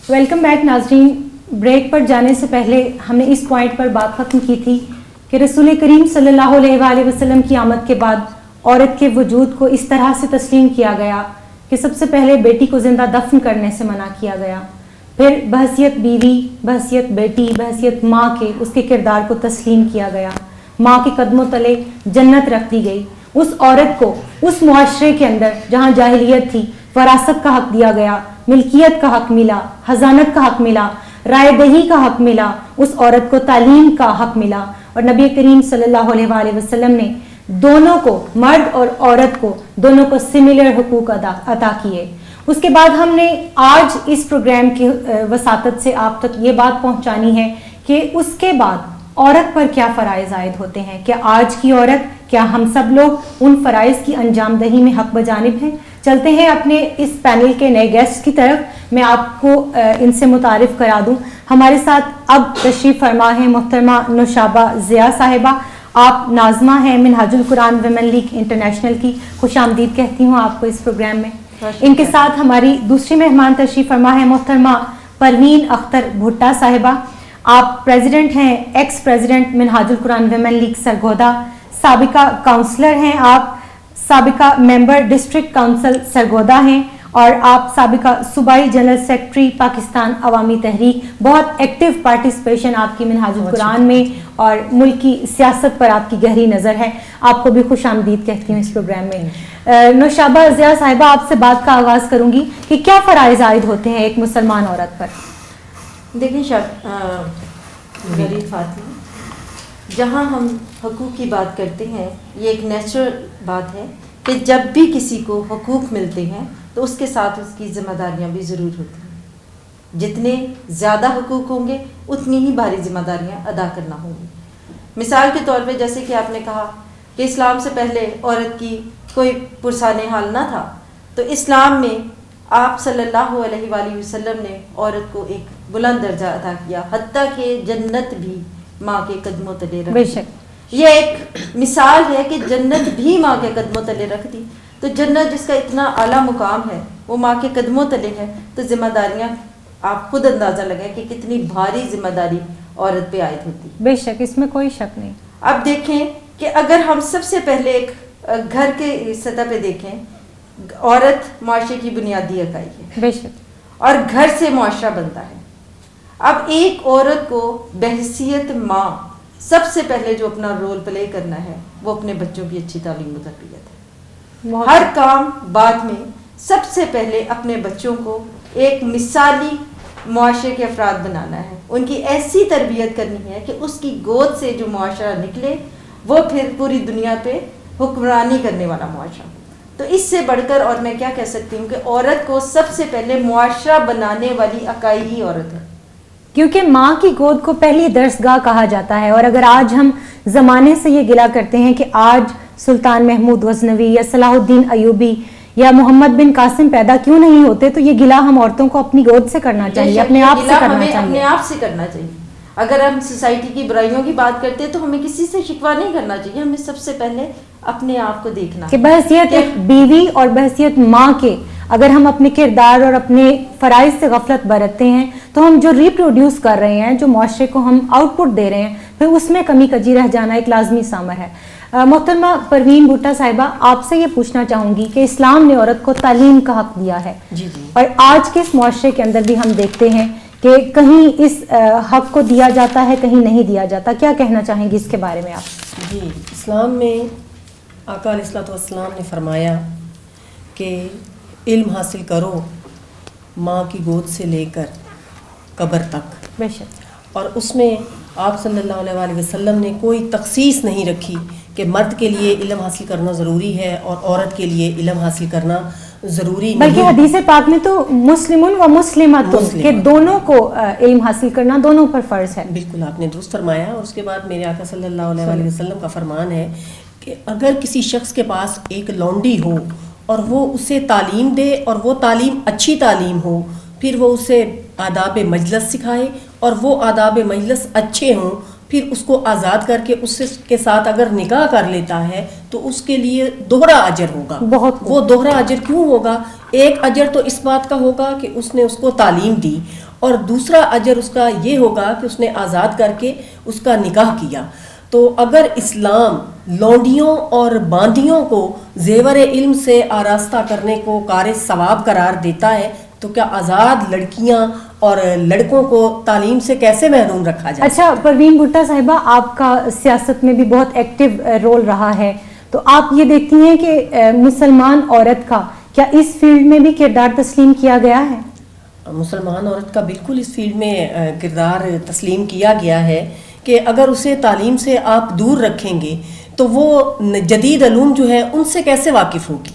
Welcome back ناظرین. Break پر جانے سے پہلے ہم نے اس پوائنٹ پر بات ختم کی تھی کہ رسول کریم صلی اللہ علیہ وآلہ وسلم کی آمد کے بعد عورت کے وجود کو اس طرح سے تسلیم کیا گیا کہ سب سے پہلے بیٹی کو زندہ دفن کرنے سے منع کیا گیا، پھر بحیثیت بیوی، بحیثیت بیٹی، بحیثیت ماں کے اس کے کردار کو تسلیم کیا گیا، ماں کے قدموں تلے جنت رکھ دی گئی. اس عورت کو اس معاشرے کے اندر جہاں جاہلیت تھی وراثت کا حق دیا گیا، ملکیت کا حق ملا، حضانت کا حق ملا، رائے دہی کا حق ملا، اس عورت کو تعلیم کا حق ملا. اور نبی کریم صلی اللہ علیہ وآلہ وسلم نے دونوں کو، مرد اور عورت کو، دونوں کو سملر حقوق عطا کیے. اس کے بعد ہم نے آج اس پروگرام کی وساطت سے آپ تک یہ بات پہنچانی ہے کہ اس کے بعد عورت پر کیا فرائض عائد ہوتے ہیں. کیا آج کی عورت، کیا ہم سب لوگ ان فرائض کی انجام دہی میں حق بجانب ہیں؟ چلتے ہیں اپنے اس پینل کے نئے گیسٹ کی طرف. میں آپ کو ان سے متعارف کرا دوں. ہمارے ساتھ اب تشریف فرما ہے محترمہ نوشابہ ضیاء صاحبہ. آپ ناظمہ ہیں منہاج القرآن ویمن لیگ انٹرنیشنل کی. خوش آمدید کہتی ہوں آپ کو اس پروگرام میں. ان کے ساتھ ہماری دوسری مہمان تشریف فرما ہے محترمہ پروین اختر بھٹا صاحبہ. آپ پریزیڈنٹ ہیں، ایکس پریزیڈنٹ منہاج القرآن ویمن لیگ سرگودا. سابقہ کاؤنسلر ہیں آپ، سابقہ ممبر ڈسٹرکٹ کونسل سرگودا ہیں، اور آپ سابقہ صوبائی جنرل سیکرٹری پاکستان عوامی تحریک. بہت ایکٹیو پارٹیسپیشن آپ کی منہاج القرآن میں اور ملک کی سیاست پر آپ کی گہری نظر ہے. آپ کو بھی خوش آمدید کہتی ہوں اس پروگرام میں. نوشابہ ضیاء صاحبہ، آپ سے بات کا آغاز کروں گی کہ کیا فرائض عائد ہوتے ہیں ایک مسلمان عورت پر؟ دیکھیں غریب فاطمہ، جہاں ہم حقوق کی بات کرتے ہیں، یہ ایک نیچرل بات ہے کہ جب بھی کسی کو حقوق ملتے ہیں تو اس کے ساتھ اس کی ذمہ داریاں بھی ضرور ہوتی ہیں. جتنے زیادہ حقوق ہوں گے اتنی ہی بھاری ذمہ داریاں ادا کرنا ہوں گی. مثال کے طور پہ جیسے کہ آپ نے کہا کہ اسلام سے پہلے عورت کی کوئی پرسان حال نہ تھا، تو اسلام میں آپ صلی اللہ علیہ وآلہ وسلم نے عورت کو ایک بلند درجہ عطا کیا، حتیٰ کہ جنت بھی ماں کے قدموں تلے رکھ دی. یہ ایک مثال ہے کہ جنت بھی ماں کے قدموں تلے رکھ دی. تو جنت جس کا اتنا اعلیٰ مقام ہے وہ ماں کے قدموں تلے ہے، تو ذمہ داریاں آپ خود اندازہ لگائیں کہ کتنی بھاری ذمہ داری عورت پہ عائد ہوتی. بے شک، اس میں کوئی شک نہیں. اب دیکھیں کہ اگر ہم سب سے پہلے ایک گھر کے سطح پہ دیکھیں، عورت معاشرے کی بنیادی اکائی ہے. بے شک. اور گھر سے معاشرہ بنتا ہے. اب ایک عورت کو بحیثیت ماں سب سے پہلے جو اپنا رول پلے کرنا ہے وہ اپنے بچوں کی اچھی تعلیم و تربیت ہے. ہر کام بعد میں سب سے پہلے اپنے بچوں کو ایک مثالی معاشرے کے افراد بنانا ہے. ان کی ایسی تربیت کرنی ہے کہ اس کی گود سے جو معاشرہ نکلے وہ پھر پوری دنیا پہ حکمرانی کرنے والا معاشرہ. تو اس سے بڑھ کر اور میں کیا کہہ سکتی ہوں کہ عورت کو سب سے پہلے معاشرہ بنانے والی اکائی ہی عورت ہے، کیونکہ ماں کی گود کو پہلی درسگاہ کہا جاتا ہے. اور اگر آج ہم زمانے سے یہ گلہ کرتے ہیں کہ آج سلطان محمود غزنوی یا صلاح الدین ایوبی یا محمد بن قاسم پیدا کیوں نہیں ہوتے، تو یہ گلہ ہم عورتوں کو اپنی گود سے کرنا چاہیے، اپنے آپ سے کرنا چاہیے. اپنے آپ سے کرنا چاہیے. اگر ہم سوسائٹی کی برائیوں کی بات کرتے ہیں تو ہمیں کسی سے شکوہ نہیں کرنا چاہیے. ہمیں سب سے پہلے اپنے آپ کو دیکھنا کہ بحیثیت ایک بیوی اور بحیثیت ماں کے اگر ہم اپنے کردار اور اپنے فرائض سے غفلت برتتے ہیں تو ہم جو ریپروڈیوس کر رہے ہیں، جو معاشرے کو ہم آؤٹ پٹ دے رہے ہیں، پھر اس میں کمی کجی رہ جانا ایک لازمی ثمر ہے. محترمہ پروین بھٹا صاحبہ، آپ سے یہ پوچھنا چاہوں گی کہ اسلام نے عورت کو تعلیم کا حق دیا ہے. جی جی. اور آج کے اس معاشرے کے اندر بھی ہم دیکھتے ہیں کہ کہیں اس حق کو دیا جاتا ہے، کہیں نہیں دیا جاتا. کیا کہنا چاہیں گی اس کے بارے میں آپ؟ جی، اسلام میں آقا علیہ الصلوۃ والسلام نے فرمایا کہ علم حاصل کرو ماں کی گود سے لے کر قبر تک. بے شک. اور اس میں آپ صلی اللہ علیہ وآلہ وسلم نے کوئی تخصیص نہیں رکھی کہ مرد کے لیے علم حاصل کرنا ضروری ہے اور عورت کے لیے علم حاصل کرنا ضروری نہیں. بلکہ حدیث پاک میں تو مسلمون و مسلمات کہ دونوں کو علم حاصل کرنا دونوں پر فرض ہے. بالکل آپ نے درست فرمایا. اور اس کے بعد میرے آقا صلی اللہ علیہ وآلہ وسلم کا فرمان ہے کہ اگر کسی شخص کے پاس ایک لونڈی ہو اور وہ اسے تعلیم دے اور وہ تعلیم اچھی تعلیم ہو، پھر وہ اسے آداب مجلس سکھائے اور وہ آداب مجلس اچھے ہوں، پھر اس کو آزاد کر کے اس کے ساتھ اگر نکاح کر لیتا ہے تو اس کے لیے دوہرا اجر ہوگا. بہت وہ دوہرا اجر کیوں ہوگا؟ ایک اجر تو اس بات کا ہوگا کہ اس نے اس کو تعلیم دی، اور دوسرا اجر اس کا یہ ہوگا کہ اس نے آزاد کر کے اس کا نکاح کیا. تو اگر اسلام لونڈیوں اور باندیوں کو زیور علم سے آراستہ کرنے کو کار ثواب قرار دیتا ہے تو کیا آزاد لڑکیاں اور لڑکوں کو تعلیم سے کیسے محروم رکھا جائے؟ اچھا پروین بھٹا صاحبہ، آپ کا سیاست میں بھی بہت ایکٹیو رول رہا ہے، تو آپ یہ دیکھتی ہیں کہ مسلمان عورت کا کیا اس فیلڈ میں بھی کردار تسلیم کیا گیا ہے؟ مسلمان عورت کا بالکل اس فیلڈ میں کردار تسلیم کیا گیا ہے کہ اگر اسے تعلیم سے آپ دور رکھیں گے تو وہ جدید علوم جو ہے ان سے کیسے واقف ہوگی.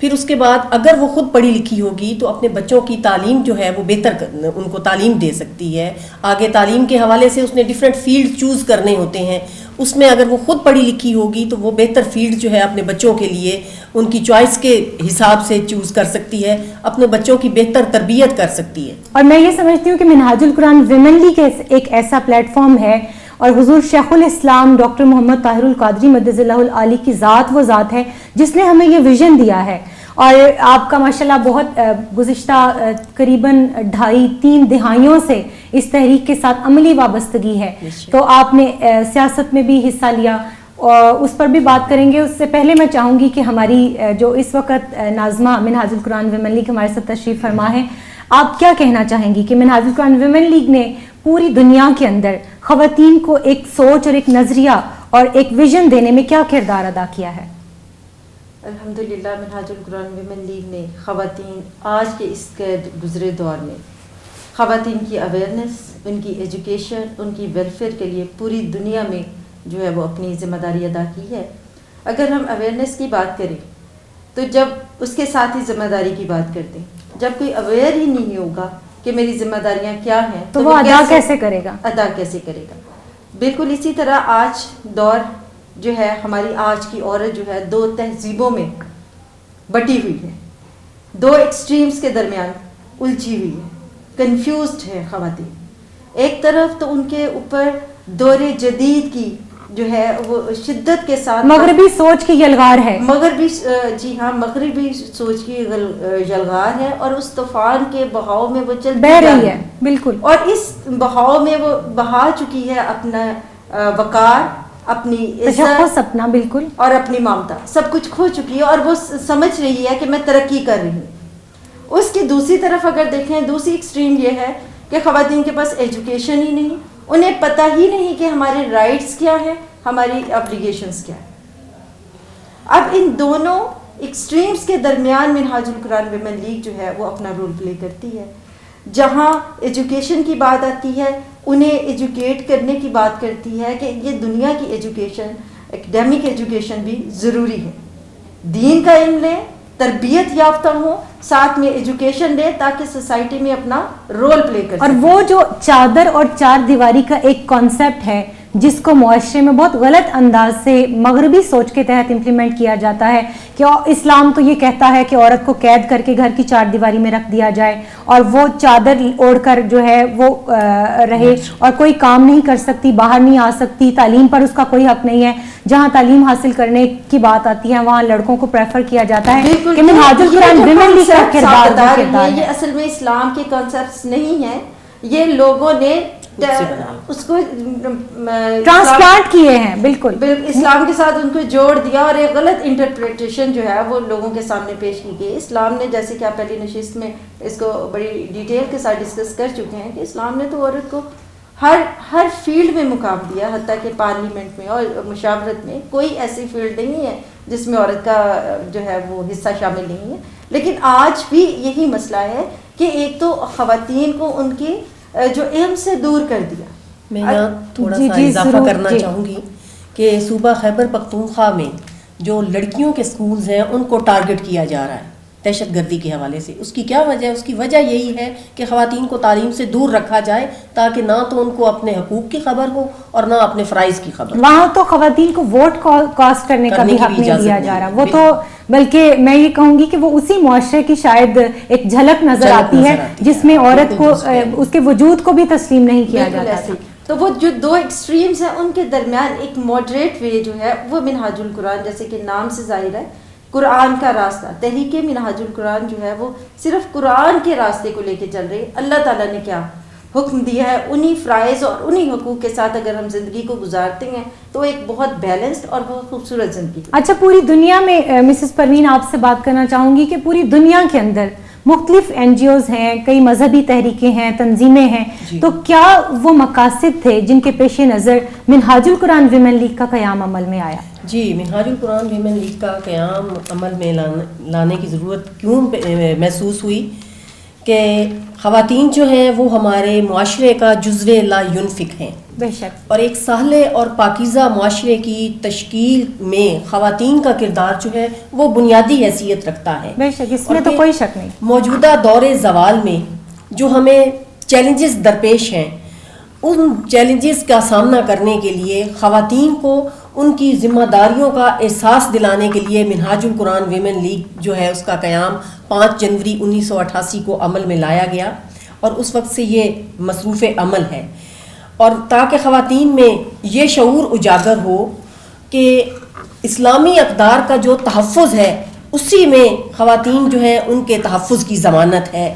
پھر اس کے بعد اگر وہ خود پڑھی لکھی ہوگی تو اپنے بچوں کی تعلیم جو ہے وہ بہتر ان کو تعلیم دے سکتی ہے. آگے تعلیم کے حوالے سے اس نے ڈیفرنٹ فیلڈ چوز کرنے ہوتے ہیں، اس میں اگر وہ خود پڑھی لکھی ہوگی تو وہ بہتر فیلڈ جو ہے اپنے بچوں کے لیے ان کی چوائس کے حساب سے چوز کر سکتی ہے، اپنے بچوں کی بہتر تربیت کر سکتی ہے. اور میں یہ سمجھتی ہوں کہ منہاج القرآن ویمن لیگ ایک ایسا پلیٹ فارم ہے، اور حضور شیخ الاسلام ڈاکٹر محمد طاہر القادری مدد اللہ العالی کی ذات وہ ذات ہے جس نے ہمیں یہ ویژن دیا ہے. اور آپ کا ماشاءاللہ بہت گزشتہ قریباً 2.5-3 دہائیوں سے اس تحریک کے ساتھ عملی وابستگی ہے، تو آپ نے سیاست میں بھی حصہ لیا، اور اس پر بھی بات کریں گے. اس سے پہلے میں چاہوں گی کہ ہماری جو اس وقت ناظمہ منہاج القرآن ویمن لیگ ہمارے ساتھ تشریف فرما ہے، آپ کیا کہنا چاہیں گی کہ منہاج القرآن ویمن لیگ نے پوری دنیا کے اندر خواتین کو ایک سوچ اور ایک نظریہ اور ایک ویژن دینے میں کیا کردار ادا کیا ہے؟ الحمدللہ منہاج القرآن ویمن لیگ نے خواتین آج کے اس گزرے دور میں خواتین کی اویئرنیس، ان کی ایجوکیشن، ان کی ویلفیئر کے لیے پوری دنیا میں جو ہے وہ اپنی ذمہ داری ادا کی ہے. اگر ہم اویئرنیس کی بات کریں تو جب اس کے ساتھ ہی ذمہ داری کی بات کرتے ہیں، جب کوئی اویئر ہی نہیں ہوگا کہ میری ذمہ داریاں کیا ہیں تو وہ ادا کیسے کرے گا؟ بالکل اسی طرح آج دور جو ہے، ہماری آج کی عورت جو ہے 2 تہذیبوں میں بٹی ہوئی ہے، 2 ایکسٹریمز کے درمیان الجھی ہوئی ہے، کنفیوزڈ ہے خواتین. ایک طرف تو ان کے اوپر دور جدید کی جو ہے وہ شدت کے ساتھ مغربی سوچ کی یلغار ہے، مغربی سوچ کی یلغار ہے، اور اس طوفان کے بہاؤ میں وہ چل بہہ رہی ہے. بالکل. اور اس بہاؤ میں وہ بہا چکی ہے اپنا وقار، اپنی عزت، اپنا بالکل، اور اپنی ممتا، سب کچھ کھو چکی ہے، اور وہ سمجھ رہی ہے کہ میں ترقی کر رہی ہوں. اس کی دوسری طرف اگر دیکھیں، دوسری ایکسٹریم یہ ہے کہ خواتین کے پاس ایجوکیشن ہی نہیں، انہیں پتہ ہی نہیں کہ ہمارے رائٹس کیا ہیں، ہماری ابلیگیشنز کیا ہیں. اب ان دونوں ایکسٹریمز کے درمیان منہاج القرآن ویمن لیگ جو ہے وہ اپنا رول پلے کرتی ہے. جہاں ایجوکیشن کی بات آتی ہے، انہیں ایجوکیٹ کرنے کی بات کرتی ہے کہ یہ دنیا کی ایجوکیشن، ایکڈیمک ایجوکیشن بھی ضروری ہے. دین کا علم لیں، تربیت یافتہ ہوں، ساتھ میں ایجوکیشن دیں تاکہ سوسائٹی میں اپنا رول پلے کر سکیں. اور وہ جو چادر اور 4 دیواری کا ایک کانسیپٹ ہے جس کو معاشرے میں بہت غلط انداز سے مغربی سوچ کے تحت امپلیمنٹ کیا جاتا ہے کہ اسلام تو یہ کہتا ہے کہ عورت کو قید کر کے گھر کی 4 دیواری میں رکھ دیا جائے اور وہ چادر اوڑھ کر جو ہے وہ رہے اور کوئی کام نہیں کر سکتی، باہر نہیں آ سکتی، تعلیم پر اس کا کوئی حق نہیں ہے. جہاں تعلیم حاصل کرنے کی بات آتی ہے وہاں لڑکوں کو پریفر کیا جاتا ہے کہ منہاج القرآن ویمن لیگ کا کردار ہے. یہ اصل میں اسلام کے کانسیپٹس نہیں ہیں، یہ لوگوں نے اس کو ٹرانسپلانٹ کیے ہیں. بالکل اسلام کے ساتھ ان کو جوڑ دیا اور ایک غلط انٹرپریٹیشن جو ہے وہ لوگوں کے سامنے پیش کی گئی. اسلام نے، جیسے کہ آپ پہلی نشست میں اس کو بڑی ڈیٹیل کے ساتھ ڈسکس کر چکے ہیں، کہ اسلام نے تو عورت کو ہر فیلڈ میں مقام دیا، حتیٰ کہ پارلیمنٹ میں اور مشاورت میں کوئی ایسی فیلڈ نہیں ہے جس میں عورت کا جو ہے وہ حصہ شامل نہیں ہے. لیکن آج بھی یہی مسئلہ ہے کہ ایک تو خواتین کو ان کی جو علم سے دور کر دیا. میں یہاں تھوڑا سا اضافہ کرنا چاہوں گی کہ صوبہ خیبر پختونخوا میں جو لڑکیوں کے سکولز ہیں ان کو ٹارگٹ کیا جا رہا ہے دہشت گردی کے حوالے سے. اس کی کیا وجہ ہے؟ اس کی وجہ یہی ہے کہ خواتین کو تعلیم سے دور رکھا جائے تاکہ نہ تو ان کو اپنے حقوق کی خبر ہو اور نہ اپنے فرائض کی خبر. وہاں تو خواتین کو ووٹ کاسٹ کرنے کا بھی حق نہیں دیا جا رہا. وہ تو بلکہ میں یہ کہوں گی کہ وہ اسی معاشرے کی شاید ایک جھلک نظر آتی ہے جس میں عورت کو اس کے وجود کو بھی تسلیم نہیں کیا جاتا. تو وہ جو دو ایکسٹریمز ہیں ان کے درمیان ایک ماڈریٹ وے جو ہے وہ منہاج القرآن، جیسے کہ نام سے ظاہر ہے قرآن کا راستہ، تحریک منہاج القرآن جو ہے وہ صرف قرآن کے راستے کو لے کے چل رہی ہے. اللہ تعالیٰ نے کیا حکم دیا ہے، انہی فرائض اور انہی حقوق کے ساتھ اگر ہم زندگی کو گزارتے ہیں تو ایک بہت بیلنسڈ اور بہت خوبصورت زندگی. اچھا، پوری دنیا میں مسز پروین آپ سے بات کرنا چاہوں گی کہ پوری دنیا کے اندر مختلف NGOs ہیں، کئی مذہبی تحریکیں ہیں، تنظیمیں ہیں، تو کیا وہ مقاصد تھے جن کے پیش نظر منہاج القرآن ویمن لیگ کا قیام عمل میں آیا؟ جی، منہاج القرآن ویمن لیگ کا قیام عمل میں لانے کی ضرورت کیوں محسوس ہوئی کہ خواتین جو ہیں وہ ہمارے معاشرے کا جزو لا ينفک ہیں. بے شک. اور ایک صالح اور پاکیزہ معاشرے کی تشکیل میں خواتین کا کردار جو ہے وہ بنیادی حیثیت رکھتا ہے. بے شک، اس میں تو کوئی شک نہیں. موجودہ دور زوال میں جو ہمیں چیلنجز درپیش ہیں، ان چیلنجز کا سامنا کرنے کے لیے خواتین کو ان کی ذمہ داریوں کا احساس دلانے کے لیے منہاج القرآن ویمن لیگ جو ہے اس کا قیام 5 جنوری 1988 کو عمل میں لایا گیا، اور اس وقت سے یہ مصروف عمل ہے. اور تاکہ خواتین میں یہ شعور اجاگر ہو کہ اسلامی اقدار کا جو تحفظ ہے اسی میں خواتین جو ہیں ان کے تحفظ کی ضمانت ہے،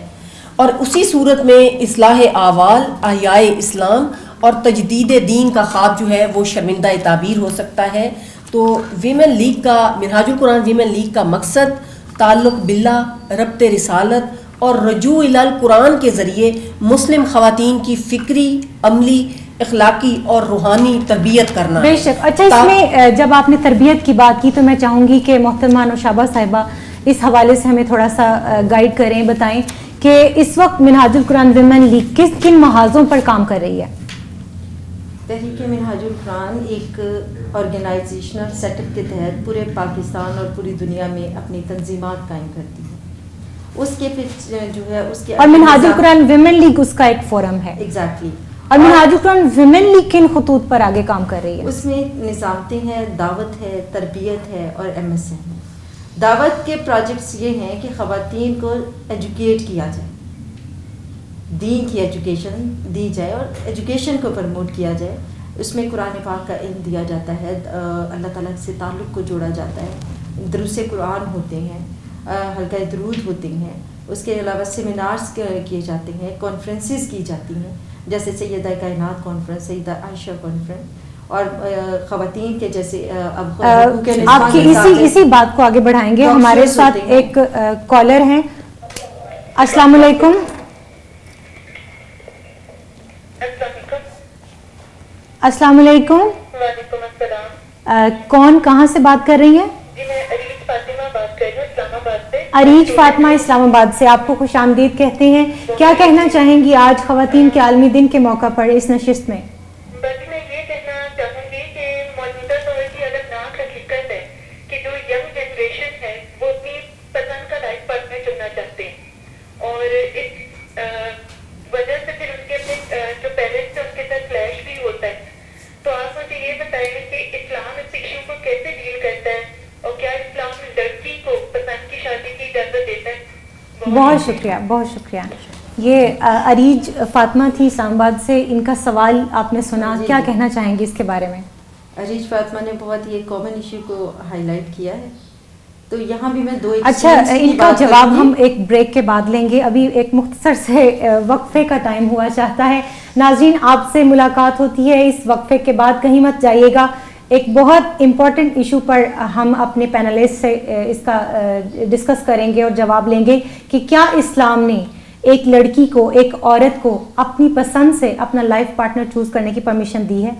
اور اسی صورت میں اصلاح احوال، احیاء اسلام اور تجدید دین کا خواب جو ہے وہ شرمندہ تعبیر ہو سکتا ہے. تو ویمن لیگ کا، منہاج القرآن ویمن لیگ کا مقصد تعلق باللہ، ربط رسالت اور رجوع الی القرآن کے ذریعے مسلم خواتین کی فکری، عملی، اخلاقی اور روحانی تربیت کرنا. بے شک. اچھا، اس میں جب آپ نے تربیت کی بات کی تو میں چاہوں گی کہ محترمہ نوشابہ صاحبہ اس حوالے سے ہمیں تھوڑا سا گائیڈ کریں، بتائیں کہ اس وقت منہاج القرآن ویمن لیگ کن محاذوں پر کام کر رہی ہے؟ تحریک منہاج القرآن ایک آرگنائزیشنل سیٹ اپ کے تحت پورے پاکستان اور پوری دنیا میں اپنی تنظیمات قائم کرتی ہے. اس کے پھر جو ہے اس کے اور منہاج القرآن ویمن لیگ اس کا ایک فورم ہے. ایگزیکٹلی. اور منہاج القرآن ویمن لیگ کن خطوط پر آگے کام کر رہی ہے؟ اس میں نظامتیں ہیں، دعوت ہے، تربیت ہے اور MSN ہے. دعوت کے پروجیکٹس یہ ہیں کہ خواتین کو ایجوکیٹ کیا جائے، دین کی ایجوکیشن دی جائے اور ایجوکیشن کو پروموٹ کیا جائے. اس میں قرآن پاک کا علم دیا جاتا ہے، اللہ تعالیٰ سے تعلق کو جوڑا جاتا ہے، دروس قرآن ہوتے ہیں، حلقہ درود ہوتے ہیں. اس کے علاوہ سیمینارز کیے جاتے ہیں، کانفرنسز کی جاتی ہیں، جیسے سیدہ کائنات کانفرنس، سیدہ عائشہ کانفرنس، اور خواتین کے جیسے آپ کی اسی بات کو آگے بڑھائیں گے. ہمارے ساتھ ایک کالر ہیں. السلام علیکم. السلام علیکم. وعلیکم السلام. کون کہاں سے بات کر رہی ہیں؟ جی میں عریج فاطمہ بات کر رہی ہوں اسلام آباد سے. عریج فاطمہ اسلام آباد سے، آپ کو خوش آمدید کہتے ہیں. کیا کہنا چاہیں گی آج خواتین کے عالمی دن کے موقع پر اس نشست میں؟ بس میں یہ کہنا چاہوں گی کہ موجودہ دور کی الگناک حقیقت ہے کہ جو ینگ جنریشن ہے وہ اپنی پسند کا لائف پارٹنر چننا چاہتے ہیں، اور اس وجہ سے پھر ان کے اپنے جو پیرنٹس ہیں ان کے ساتھ کلیش بھی ہوتا ہے. تو آپ مجھے یہ بتائیں کہ اسلام اس ایشو کو کیسے ڈیل کرتا ہے، اور کیا اسلام لڑکی کو پسند کی شادی کی اجازت دیتا ہے؟ بہت شکریہ، بہت شکریہ. یہ عریج فاطمہ تھی اسلام آباد سے، ان کا سوال آپ نے سنا، کیا کہنا چاہیں گے اس کے بارے میں؟ عریج فاطمہ نے بہت ہی ایک کامن ایشو کو ہائی لائٹ کیا ہے. تو یہاں بھی میں دو اچھا، ان کا جواب ہم ایک بریک کے بعد لیں گے. ابھی ایک مختصر سے وقفے کا ٹائم ہوا چاہتا ہے. ناظرین، آپ سے ملاقات ہوتی ہے اس وقفے کے بعد، کہیں مت جائیے گا. ایک بہت امپورٹنٹ ایشو پر ہم اپنے پینلسٹ سے اس کا ڈسکس کریں گے اور جواب لیں گے کہ کیا اسلام نے ایک لڑکی کو، ایک عورت کو اپنی پسند سے اپنا لائف پارٹنر چوز کرنے کی پرمیشن دی ہے.